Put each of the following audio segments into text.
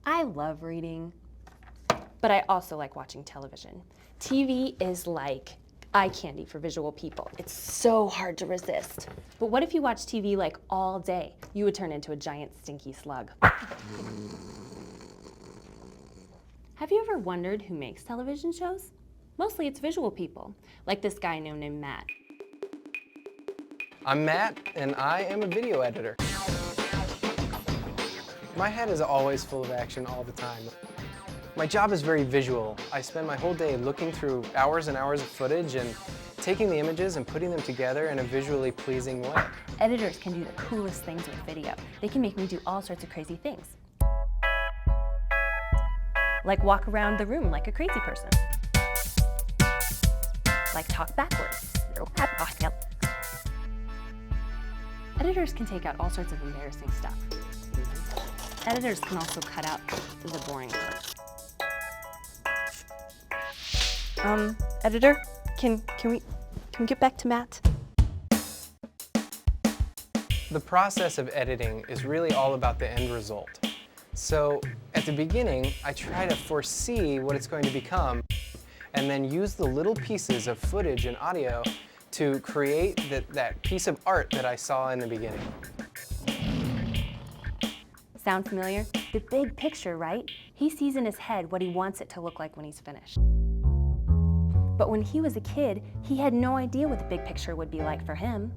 I love reading, but I also like watching television. TV is like eye candy for visual people. It's so hard to resist. But what if you watch TV like all day? You would turn into a giant stinky slug. Have you ever wondered who makes television shows? Mostly it's visual people, like this guy named Matt. I'm Matt, and I am a video editor. My head is always full of action all the time. My job is very visual. I spend my whole day looking through hours and hours of footage and taking the images and putting them together in a visually pleasing way. Editors can do the coolest things with video. They can make me do all sorts of crazy things. Like walk around the room like a crazy person. Like talk backwards. Editors can take out all sorts of embarrassing stuff. Editors can also cut out the boring parts. Editor, can we get back to Matt? The process of editing is really all about the end result. So at the beginning, I try to foresee what it's going to become and then use the little pieces of footage and audio to create that piece of art that I saw in the beginning. Sound familiar? The big picture, right? He sees in his head what he wants it to look like when he's finished. But when he was a kid, he had no idea what the big picture would be like for him.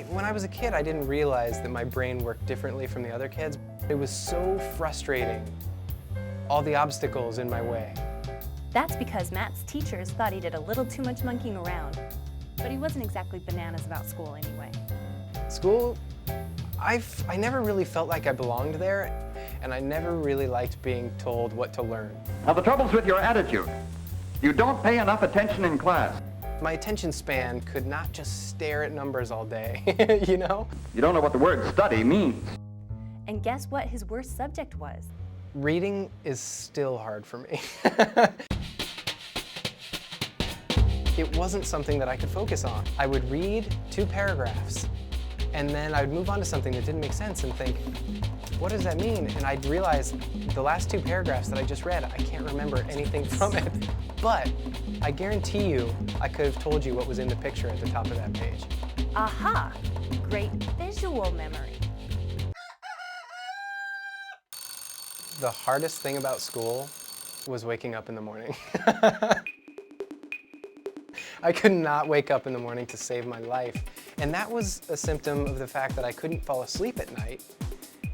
When I was a kid, I didn't realize that my brain worked differently from the other kids. It was so frustrating, all the obstacles in my way. That's because Matt's teachers thought he did a little too much monkeying around. But he wasn't exactly bananas about school anyway. School, I never really felt like I belonged there, and I never really liked being told what to learn. Now the trouble's with your attitude. You don't pay enough attention in class. My attention span could not just stare at numbers all day, you know? You don't know what the word study means. And guess what his worst subject was? Reading is still hard for me. It wasn't something that I could focus on. I would read 2 paragraphs, and then I would move on to something that didn't make sense and think, what does that mean? And I'd realize the last 2 paragraphs that I just read, I can't remember anything from it. But I guarantee you, I could have told you what was in the picture at the top of that page. Aha! Great visual memory. The hardest thing about school was waking up in the morning. I could not wake up in the morning to save my life. And that was a symptom of the fact that I couldn't fall asleep at night.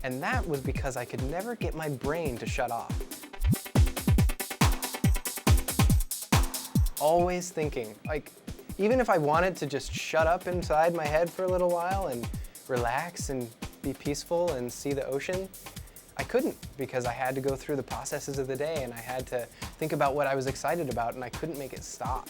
And that was because I could never get my brain to shut off. Always thinking, like, even if I wanted to just shut up inside my head for a little while and relax and be peaceful and see the ocean, I couldn't, because I had to go through the processes of the day and I had to think about what I was excited about, and I couldn't make it stop.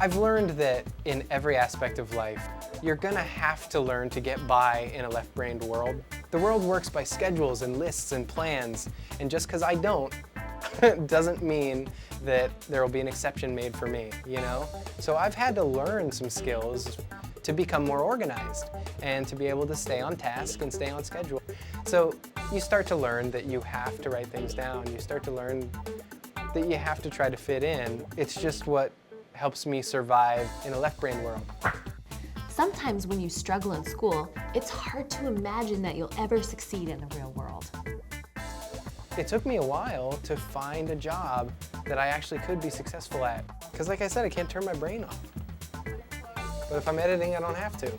I've learned that in every aspect of life, you're gonna have to learn to get by in a left-brained world. The world works by schedules and lists and plans, and just because I don't, doesn't mean that there will be an exception made for me, you know? So I've had to learn some skills to become more organized and to be able to stay on task and stay on schedule. So you start to learn that you have to write things down. You start to learn that you have to try to fit in. It's just what helps me survive in a left-brain world. Sometimes when you struggle in school, it's hard to imagine that you'll ever succeed in the real world. It took me a while to find a job that I actually could be successful at. Because like I said, I can't turn my brain off. But if I'm editing, I don't have to.